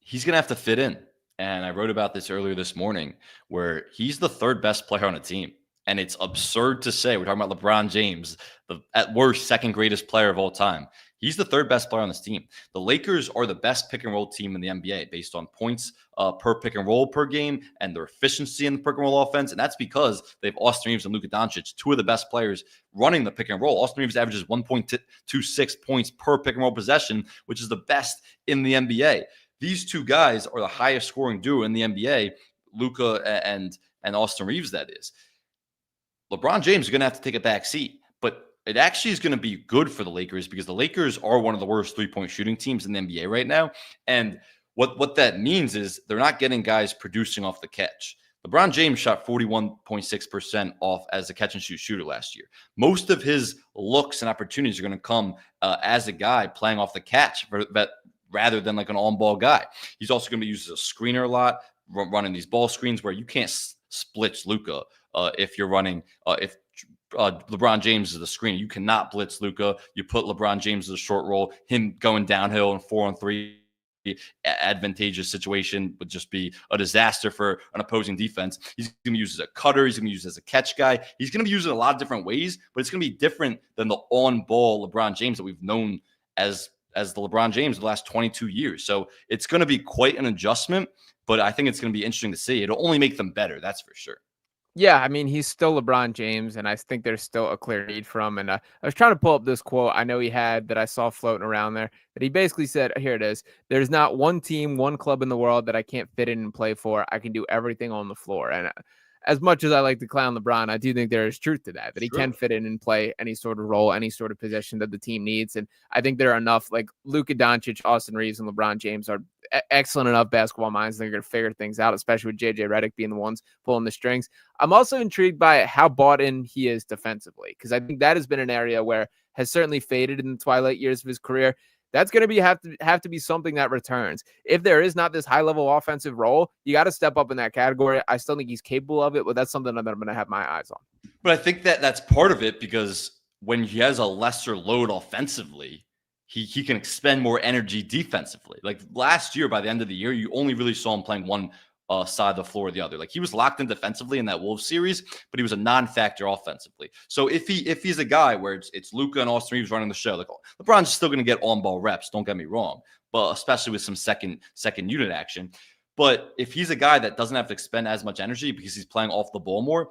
he's going to have to fit in. And I wrote about this earlier this morning, where he's the third best player on a team. And it's absurd to say, we're talking about LeBron James, the at worst second greatest player of all time. He's the third best player on this team. The Lakers are the best pick and roll team in the NBA based on points per pick and roll per game and their efficiency in the pick and roll offense. And that's because they have Austin Reeves and Luka Doncic, two of the best players running the pick and roll. Austin Reeves averages 1.26 points per pick and roll possession, which is the best in the NBA. These two guys are the highest scoring duo in the NBA, Luka and Austin Reeves, that is. LeBron James is going to have to take a back seat, but it actually is going to be good for the Lakers because the Lakers are one of the worst three-point shooting teams in the NBA right now. And what that means is they're not getting guys producing off the catch. LeBron James shot 41.6% off as a catch-and-shoot shooter last year. Most of his looks and opportunities are going to come as a guy playing off the catch rather than like an on-ball guy. He's also going to be used as a screener a lot, running these ball screens where you can't split Luka if you're running if LeBron James is the screener. You cannot blitz Luka. You put LeBron James as a short roll. Him going downhill in 4-on-3 advantageous situation would just be a disaster for an opposing defense. He's going to be used as a cutter. He's going to be used as a catch guy. He's going to be used in a lot of different ways, but it's going to be different than the on-ball LeBron James that we've known as the LeBron James of the last 22 years. So it's going to be quite an adjustment, but I think it's going to be interesting to see. It'll only make them better. That's for sure. Yeah, I mean, he's still LeBron James, and I think there's still a clear need for him. And I was trying to pull up this quote I know he had that I saw floating around there, that he basically said, here it is, there's not one team, one club in the world that I can't fit in and play for. I can do everything on the floor. And as much as I like to clown LeBron, I do think there is truth to that he can fit in and play any sort of role, any sort of position that the team needs. And I think there are enough, like Luka Doncic, Austin Reeves, and LeBron James are excellent enough basketball minds. They're going to figure things out, especially with JJ Redick being the ones pulling the strings. I'm also intrigued by how bought in he is defensively, because I think that has been an area where has certainly faded in the twilight years of his career. That's going to have to be something that returns. If there is not this high-level offensive role, you got to step up in that category. I still think he's capable of it, but that's something that I'm going to have my eyes on. But I think that's part of it, because when he has a lesser load offensively, he can expend more energy defensively. Like last year, by the end of the year, you only really saw him playing one side of the floor or the other. Like he was locked in defensively in that Wolves series, but he was a non-factor offensively. So if he's a guy where it's Luka and Austin Reeves running the show, like LeBron's still going to get on-ball reps, don't get me wrong, but especially with some second unit action. But if he's a guy that doesn't have to expend as much energy because he's playing off the ball more,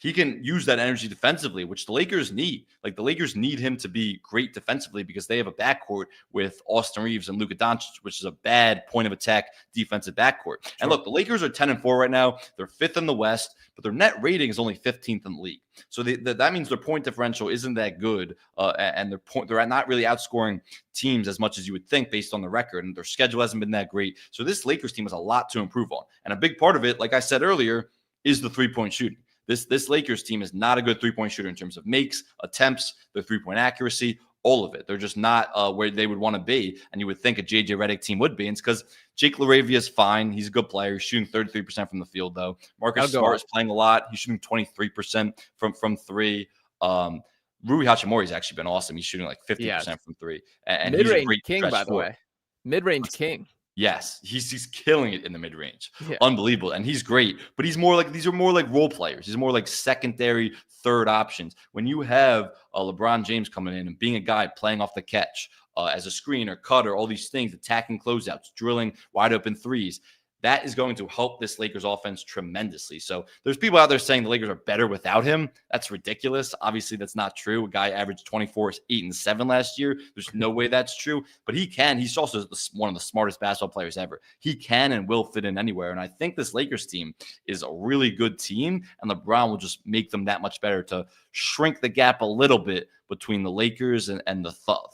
he can use that energy defensively, which the Lakers need. Like the Lakers need him to be great defensively because they have a backcourt with Austin Reeves and Luka Doncic, which is a bad point of attack defensive backcourt. Sure. And look, the Lakers are 10-4 right now. They're 5th in the West, but their net rating is only 15th in the league. So that means their point differential isn't that good, and they're not really outscoring teams as much as you would think based on the record, and their schedule hasn't been that great. So this Lakers team has a lot to improve on, and a big part of it, like I said earlier, is the three-point shooting. This Lakers team is not a good three-point shooter in terms of makes, attempts, their three-point accuracy, all of it. They're just not where they would want to be, and you would think a J.J. Redick team would be. And it's because Jake LaRavia is fine. He's a good player. He's shooting 33% from the field, though. Marcus Smart is playing a lot. He's shooting 23% from three. Rui Hachimura has actually been awesome. He's shooting like 50% from three. And he's a great king, by the way. Mid-range king. Yes, he's killing it in the mid-range. Yeah. Unbelievable. And he's great, but these are more like role players. He's more like secondary, third options. When you have LeBron James coming in and being a guy playing off the catch as a screener, cutter, all these things, attacking closeouts, drilling wide open threes, that is going to help this Lakers offense tremendously. So there's people out there saying the Lakers are better without him. That's ridiculous. Obviously, that's not true. A guy averaged 24, 8, and 7 last year. There's no way that's true. But he can. He's also one of the smartest basketball players ever. He can and will fit in anywhere. And I think this Lakers team is a really good team, and LeBron will just make them that much better to shrink the gap a little bit between the Lakers and the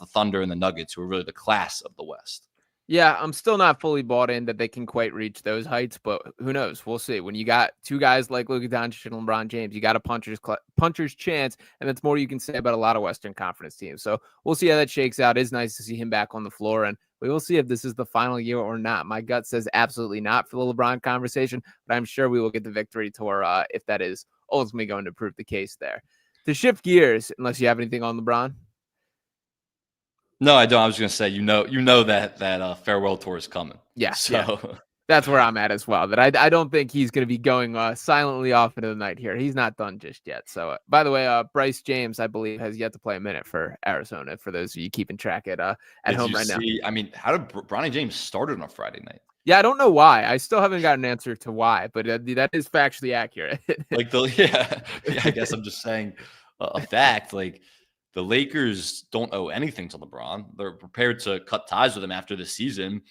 Thunder and the Nuggets, who are really the class of the West. Yeah, I'm still not fully bought in that they can quite reach those heights, but who knows? We'll see. When you got two guys like Luka Doncic and LeBron James, you got a puncher's chance, and that's more you can say about a lot of Western Conference teams. So we'll see how that shakes out. It's nice to see him back on the floor, and we will see if this is the final year or not. My gut says absolutely not for the LeBron conversation, but I'm sure we will get the victory tour if that is ultimately going to prove the case there. To shift gears, unless you have anything on LeBron. No, I don't. I was going to say, you know that farewell tour is coming. Yeah, so that's where I'm at as well. That I don't think he's going to be going silently off into the night here. He's not done just yet. So, by the way, Bryce James, I believe, has yet to play a minute for Arizona. For those of you keeping track at home right now. I mean, how did Bronny James start on a Friday night? Yeah, I don't know why. I still haven't got an answer to why, but that is factually accurate. I guess I'm just saying a fact. Like, the Lakers don't owe anything to LeBron. They're prepared to cut ties with him after this season.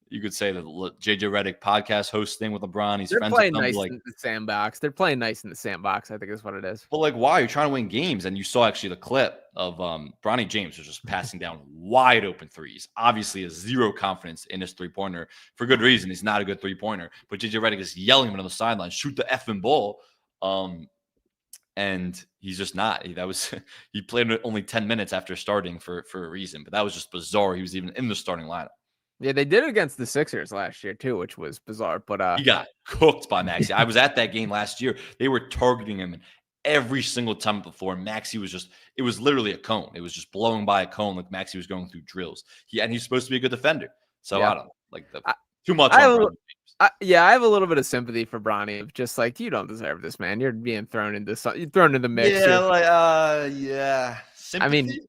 You could say that JJ Redick podcast host thing with LeBron. They're friends playing with nice in the sandbox. They're playing nice in the sandbox, I think is what it is. But like, why? You're trying to win games. And you saw actually the clip of Bronny James was just passing down wide open threes. Obviously has zero confidence in his three-pointer for good reason. He's not a good three-pointer. But JJ Redick is yelling him on the sideline, shoot the effing ball. And he's just not. He played only 10 minutes after starting for a reason, but that was just bizarre. He was even in the starting lineup. Yeah, they did it against the Sixers last year too, which was bizarre. But he got cooked by Maxey. I was at that game last year. They were targeting him every single time at the floor. Maxey it was literally a cone. It was just blowing by a cone like Maxey was going through drills. He's supposed to be a good defender. So yeah. I don't know, too much. I have a little bit of sympathy for Bronny. Of just like, you don't deserve this, man. You're being thrown into the mix. Yeah, Sympathy? I mean,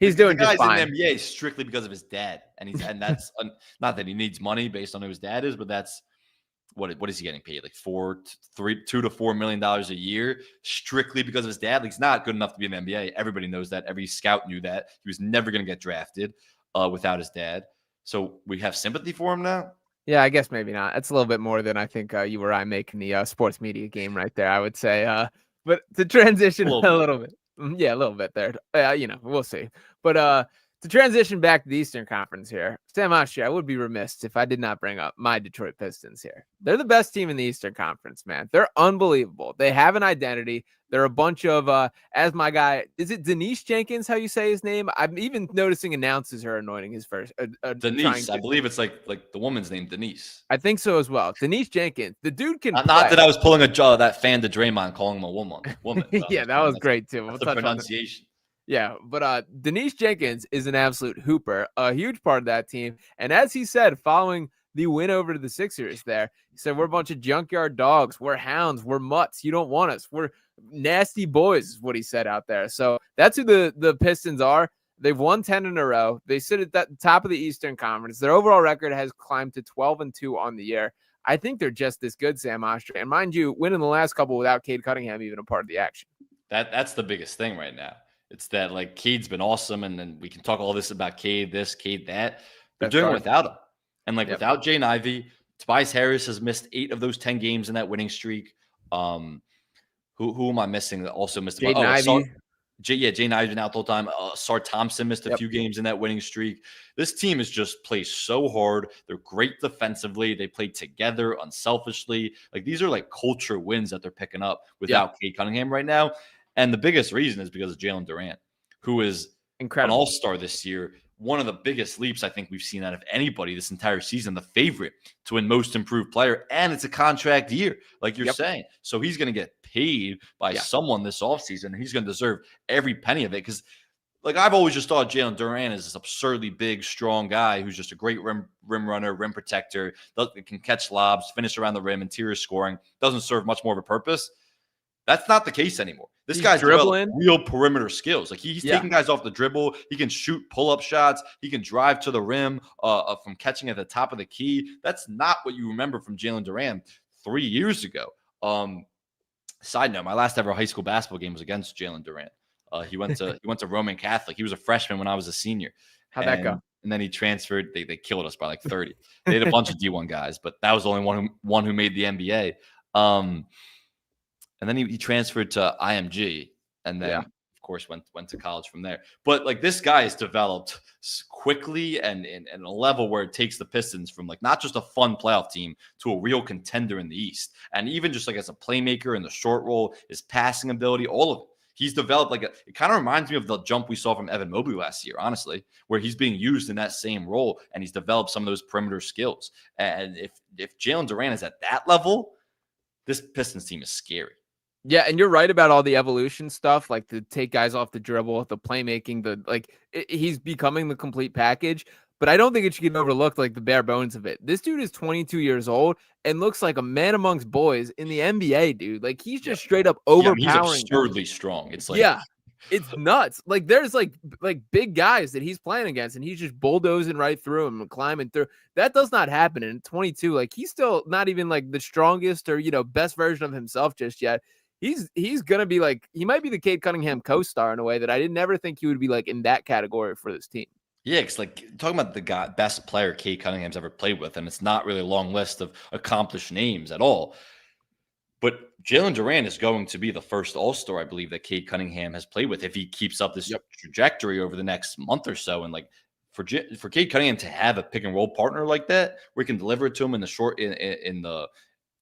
he's doing just fine. In the NBA strictly because of his dad, and that's not that he needs money based on who his dad is, but that's what is he getting paid? Like $2 to $4 million a year strictly because of his dad. Like, he's not good enough to be in the NBA. Everybody knows that. Every scout knew that. He was never going to get drafted without his dad. So we have sympathy for him now. Yeah, I guess maybe not. It's a little bit more than I think you or I make in the sports media game right there, I would say. But to transition a little bit. Yeah, a little bit there. We'll see. But to transition back to the Eastern Conference here, Sam Oshtry, I would be remiss if I did not bring up my Detroit Pistons here. They're the best team in the Eastern Conference, man. They're unbelievable. They have an identity. They're a bunch of, as my guy, is it Denise Jenkins, how you say his name? I'm even noticing announcers are anointing his first. Denise, I believe it's like the woman's name, Denise. I think so as well. Denise Jenkins. The dude can Not that I was pulling that fan to Draymond, calling him a woman. Yeah, that was great too. That's the pronunciation. Yeah, but Denise Jenkins is an absolute hooper, a huge part of that team. And as he said, following the win over to the Sixers there, he said, we're a bunch of junkyard dogs. We're hounds. We're mutts. You don't want us. We're nasty boys is what he said out there. So that's who the Pistons are. They've won 10 in a row. They sit at the top of the Eastern Conference. Their overall record has climbed to 12-2 on the year. I think they're just this good, Sam Oshtry. And mind you, winning the last couple without Cade Cunningham even a part of the action. That's the biggest thing right now. It's that like Cade's been awesome, and then we can talk all this about Cade, this, Cade, that. They're doing it without him. And like without Jaden Ivey, Tobias Harris has missed 8 of those 10 games in that winning streak. Who am I missing that also missed? Jaden Ivey. Jaden Ivey's been out the whole time. Sar Thompson missed a few games in that winning streak. This team is just plays so hard. They're great defensively. They play together unselfishly. Like these are like culture wins that they're picking up without Cade Cunningham right now. And the biggest reason is because of Jalen Durant, who is incredible, an all-star this year. One of the biggest leaps I think we've seen out of anybody this entire season, the favorite to win most improved player. And it's a contract year, like you're saying. So he's going to get paid by someone this offseason. He's going to deserve every penny of it. Because like I've always just thought Jalen Durant is this absurdly big, strong guy who's just a great rim runner, rim protector, can catch lobs, finish around the rim, interior scoring, doesn't serve much more of a purpose. That's not the case anymore. This guy's dribbling real perimeter skills. Like he's taking guys off the dribble. He can shoot pull-up shots. He can drive to the rim from catching at the top of the key. That's not what you remember from Jalen Durant 3 years ago. Side note, my last ever high school basketball game was against Jalen Durant. He went to Roman Catholic. He was a freshman when I was a senior. How'd that go? And then he transferred. They killed us by like 30. They had a bunch of D1 guys, but that was the only one who made the NBA. And then he transferred to IMG, and then of course went to college from there. But like this guy has developed quickly and a level where it takes the Pistons from like not just a fun playoff team to a real contender in the East. And even just like as a playmaker in the short roll, his passing ability, all of it. He's developed it kind of reminds me of the jump we saw from Evan Mobley last year, honestly, where he's being used in that same role and he's developed some of those perimeter skills. And if Jalen Durant is at that level, this Pistons team is scary. Yeah, and you're right about all the evolution stuff, like to take guys off the dribble, the playmaking, he's becoming the complete package. But I don't think it should get overlooked, like the bare bones of it. This dude is 22 years old and looks like a man amongst boys in the NBA, dude. Like he's just straight up overpowering. He's absurdly strong. It's like it's nuts. Like there's like big guys that he's playing against, and he's just bulldozing right through them and climbing through. That does not happen in 22. Like he's still not even like the strongest or best version of himself just yet. He's gonna be like he might be the Cade Cunningham co-star in a way that I didn't never think he would be like in that category for this team. Yeah, it's like talking about the best player Cade Cunningham's ever played with, and it's not really a long list of accomplished names at all. But Jalen Durant is going to be the first All-Star, I believe, that Cade Cunningham has played with if he keeps up this trajectory over the next month or so. And like for Cade Cunningham to have a pick and roll partner like that, where he can deliver it to him in the short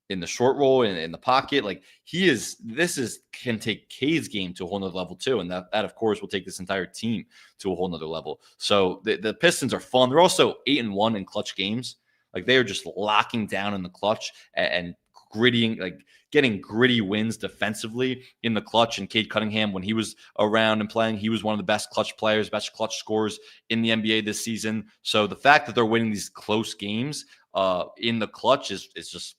in the short roll and in the pocket, like can take Cade's game to a whole nother level too. And that of course will take this entire team to a whole nother level. So the Pistons are fun. They're also 8-1 in clutch games. Like they are just locking down in the clutch and grittying, like getting gritty wins defensively in the clutch. And Cade Cunningham, when he was around and playing, he was one of the best clutch players, best clutch scorers in the NBA this season. So the fact that they're winning these close games in the clutch is just,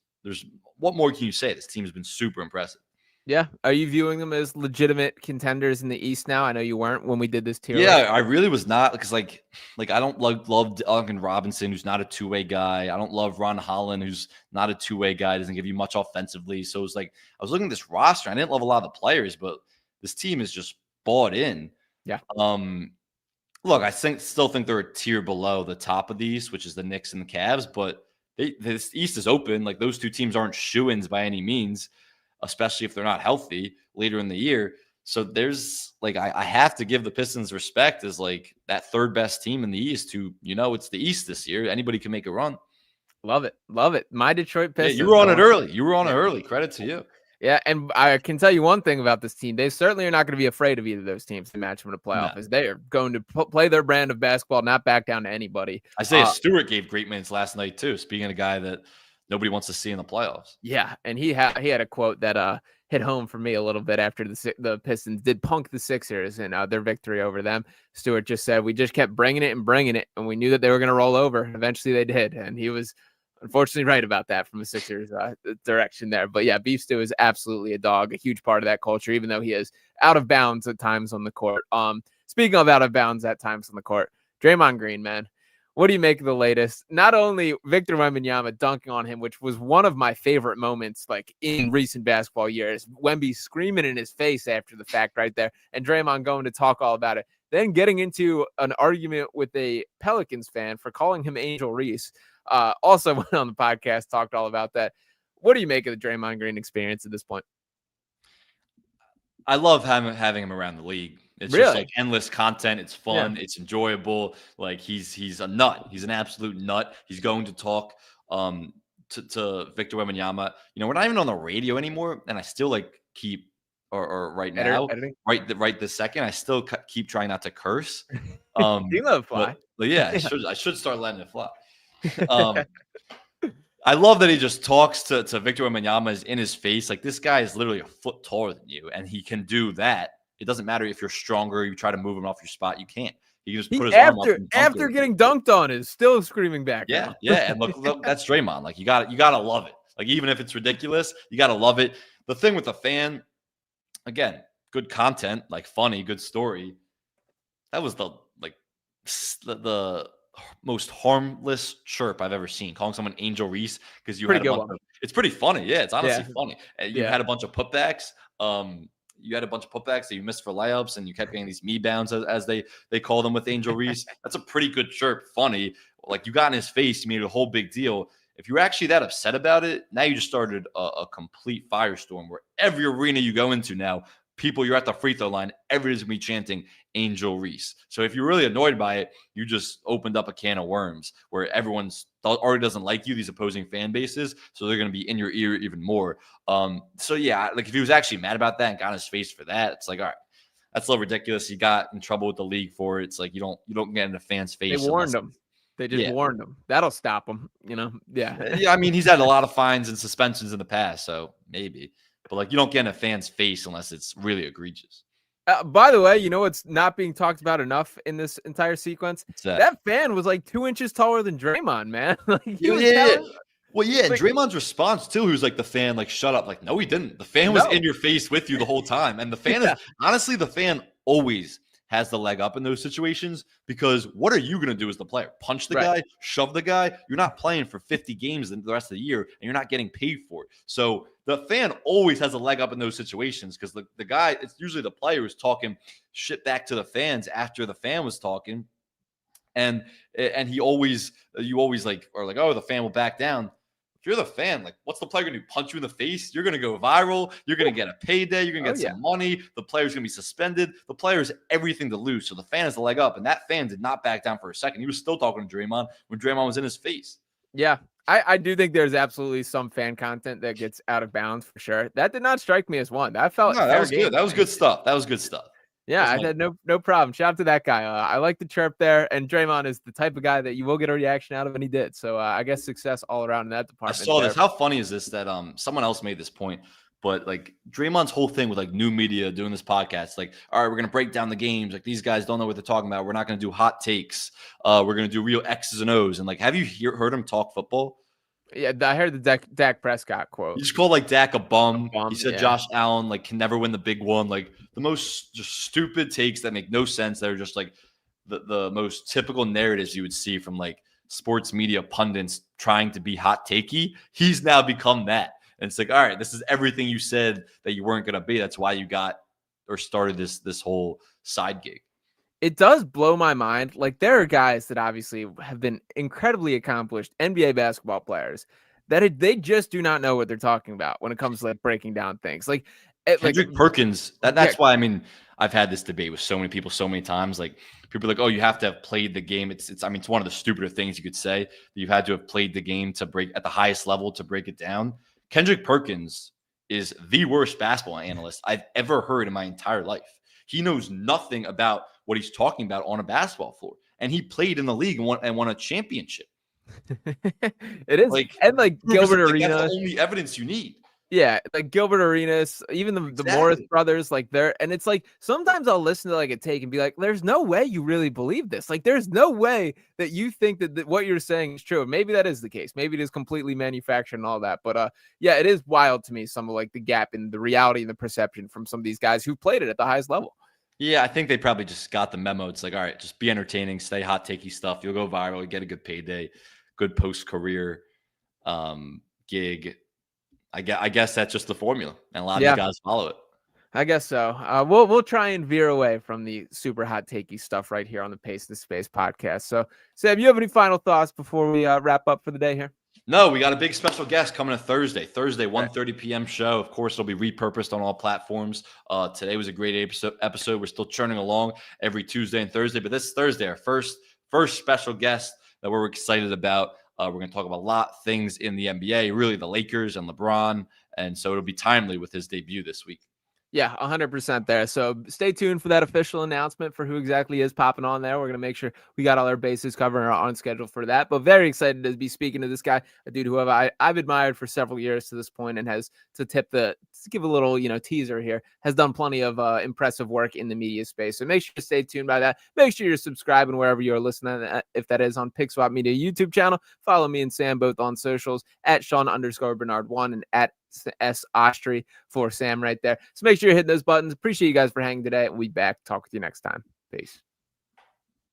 what more can you say? This team has been super impressive. Yeah. Are you viewing them as legitimate contenders in the East now? I know you weren't when we did this tier. Yeah, I really was not, because like I don't love Duncan Robinson, who's not a two-way guy. I don't love Ron Holland, who's not a two-way guy, doesn't give you much offensively. So it was like I was looking at this roster. I didn't love a lot of the players, but this team is just bought in. Yeah. Look, I still think they're a tier below the top of the East, which is the Knicks and the Cavs, but this East is open. Like those two teams aren't shoo-ins by any means, especially if they're not healthy later in the year. So there's like, I have to give the Pistons respect as like that third best team in the East who, it's the East this year. Anybody can make a run. Love it. Love it. My Detroit Pistons. Yeah, you were on it early. Credit to you. Yeah, and I can tell you one thing about this team. They certainly are not going to be afraid of either of those teams to match them in a playoff, as they are going to play their brand of basketball, not back down to anybody. Isaiah Stewart gave great minutes last night too, speaking of a guy that nobody wants to see in the playoffs. Yeah, and he had a quote that hit home for me a little bit after the Pistons did punk the Sixers and their victory over them. Stewart just said, we just kept bringing it, and we knew that they were going to roll over. Eventually they did, and he was unfortunately right about that from the Sixers direction there. But yeah, Beef Stew is absolutely a dog, a huge part of that culture, even though he is out of bounds at times on the court. Speaking of out of bounds at times on the court, Draymond Green, man. What do you make of the latest? Not only Victor Wembanyama dunking on him, which was one of my favorite moments like in recent basketball years. Wemby screaming in his face after the fact right there, and Draymond going to talk all about it. Then getting into an argument with a Pelicans fan for calling him Angel Reese. Also went on the podcast, talked all about that. What do you make of the Draymond Green experience at this point? I love having him around the league. It's Really? just like endless content. It's fun. Yeah. It's enjoyable. Like he's a nut. He's an absolute nut. He's going to talk to Victor Wembanyama. You know, we're not even on the radio anymore, and I still like keep or right now, editing? right this second, I still keep trying not to curse. You let it fly. But yeah, I should start letting it fly. I love that he just talks to Victor Wembanyama is in his face. Like, this guy is literally a foot taller than you, and he can do that. It doesn't matter if you're stronger, you try to move him off your spot, you can't. He just put his arm up and after getting dunked on is still screaming back. Yeah, yeah. And look, that's Draymond. Like, you gotta love it. Like, even if it's ridiculous, you gotta love it. The thing with the fan, again, good content, like funny, good story. That was the most harmless chirp I've ever seen, calling someone Angel Reese because you had a bunch of, it's pretty funny. Yeah, it's honestly funny. You had a bunch of putbacks. You had a bunch of putbacks that you missed for layups, and you kept getting these me bounds as they call them with Angel Reese. That's a pretty good chirp. Funny. Like, you got in his face, you made a whole big deal. If you were actually that upset about it, now you just started a complete firestorm where every arena you go into now, you're at the free throw line, everybody's going to be chanting Angel Reese. So if you're really annoyed by it, you just opened up a can of worms where everyone's already doesn't like you, these opposing fan bases. So they're going to be in your ear even more. So yeah, like, if he was actually mad about that and got in his face for that, it's like, all right, that's a little ridiculous. He got in trouble with the league for it. It's like, you don't get in a fan's face. They warned him. They just warned him. That'll stop him, you know? Yeah. Yeah, I mean, he's had a lot of fines and suspensions in the past, so maybe. But, like, you don't get in a fan's face unless it's really egregious. By the way, you know what's not being talked about enough in this entire sequence? That fan was like 2 inches taller than Draymond, man. Like, Well, yeah, like, Draymond's response too, who's like, the fan, like, shut up. Like, no, he didn't. The fan was in your face with you the whole time. And the fan is, honestly, the fan always has the leg up in those situations, because what are you going to do as the player? Punch the guy, shove the guy? You're not playing for 50 games the rest of the year, and you're not getting paid for it. So the fan always has a leg up in those situations, because the guy, it's usually the player who's talking shit back to the fans after the fan was talking. And you always like, are like, oh, the fan will back down. If you're the fan, like, what's the player going to do? Punch you in the face? You're going to go viral. You're going to get a payday. You're going to get some money. The player's going to be suspended. The player's everything to lose. So the fan has the leg up, and that fan did not back down for a second. He was still talking to Draymond when Draymond was in his face. Yeah. I do think there's absolutely some fan content that gets out of bounds for sure. That did not strike me as one. That felt that was good. That was good stuff. That was good stuff. Yeah, I had no problem. Shout out to that guy. I like the chirp there, and Draymond is the type of guy that you will get a reaction out of, and he did. So I guess success all around in that department. I saw this. How funny is this that someone else made this point, but like, Draymond's whole thing with like new media doing this podcast, like, all right, we're gonna break down the games. Like, these guys don't know what they're talking about. We're not gonna do hot takes. We're gonna do real X's and O's. And like, have you heard him talk football? Yeah, I heard the Dak Prescott quote. He just called like Dak a bum. He said Josh Allen like can never win the big one. Like, the most just stupid takes that make no sense. That are just like the most typical narratives you would see from like sports media pundits trying to be hot takey. He's now become that. And it's like, all right, this is everything you said that you weren't going to be. That's why you got or started this whole side gig. It does blow my mind. Like, there are guys that obviously have been incredibly accomplished NBA basketball players that they just do not know what they're talking about when it comes to like breaking down things. Like, Kendrick Perkins. That's why, I mean, I've had this debate with so many people so many times. Like, people are like, oh, you have to have played the game. It's I mean, it's one of the stupider things you could say, that you had to have played the game to break at the highest level to break it down. Kendrick Perkins is the worst basketball analyst I've ever heard in my entire life. He knows nothing about what he's talking about on a basketball floor. And he played in the league and won a championship. It is. Like, and like Gilbert Arenas. That's the only evidence you need. Yeah, like Gilbert Arenas, even the Morris brothers, like and it's like, sometimes I'll listen to like a take and be like, there's no way you really believe this. Like, there's no way that you think that what you're saying is true. Maybe that is the case. Maybe it is completely manufactured and all that. But yeah, it is wild to me, some of like the gap in the reality and the perception from some of these guys who played it at the highest level. Yeah, I think they probably just got the memo. It's like, all right, just be entertaining, stay hot, takey stuff. You'll go viral, you get a good payday, good post-career gig. I guess that's just the formula, and a lot of these guys follow it. I guess so. We'll try and veer away from the super hot takey stuff right here on the Pace the Space podcast. So, Sam, you have any final thoughts before we wrap up for the day here? No, we got a big special guest coming to Thursday, 1:30 p.m. show. Of course, it'll be repurposed on all platforms. Today was a great episode. We're still churning along every Tuesday and Thursday, but this Thursday, our first special guest that we're excited about. We're going to talk about a lot of things in the NBA, really the Lakers and LeBron, and so it'll be timely with his debut this week. Yeah, 100% there. So stay tuned for that official announcement for who exactly is popping on there. We're going to make sure we got all our bases covered and are on schedule for that. But very excited to be speaking to this guy, a dude who I've admired for several years to this point, and has, to give a little, teaser here, has done plenty of impressive work in the media space. So make sure to stay tuned by that. Make sure you're subscribing wherever you're listening, if that is on PickSwap Media YouTube channel. Follow me and Sam both on socials at Sean_Bernard1 and at S Oshtry for Sam right there. So make sure you're hitting those buttons. Appreciate you guys for hanging today. We'll be back. Talk with you next time. Peace.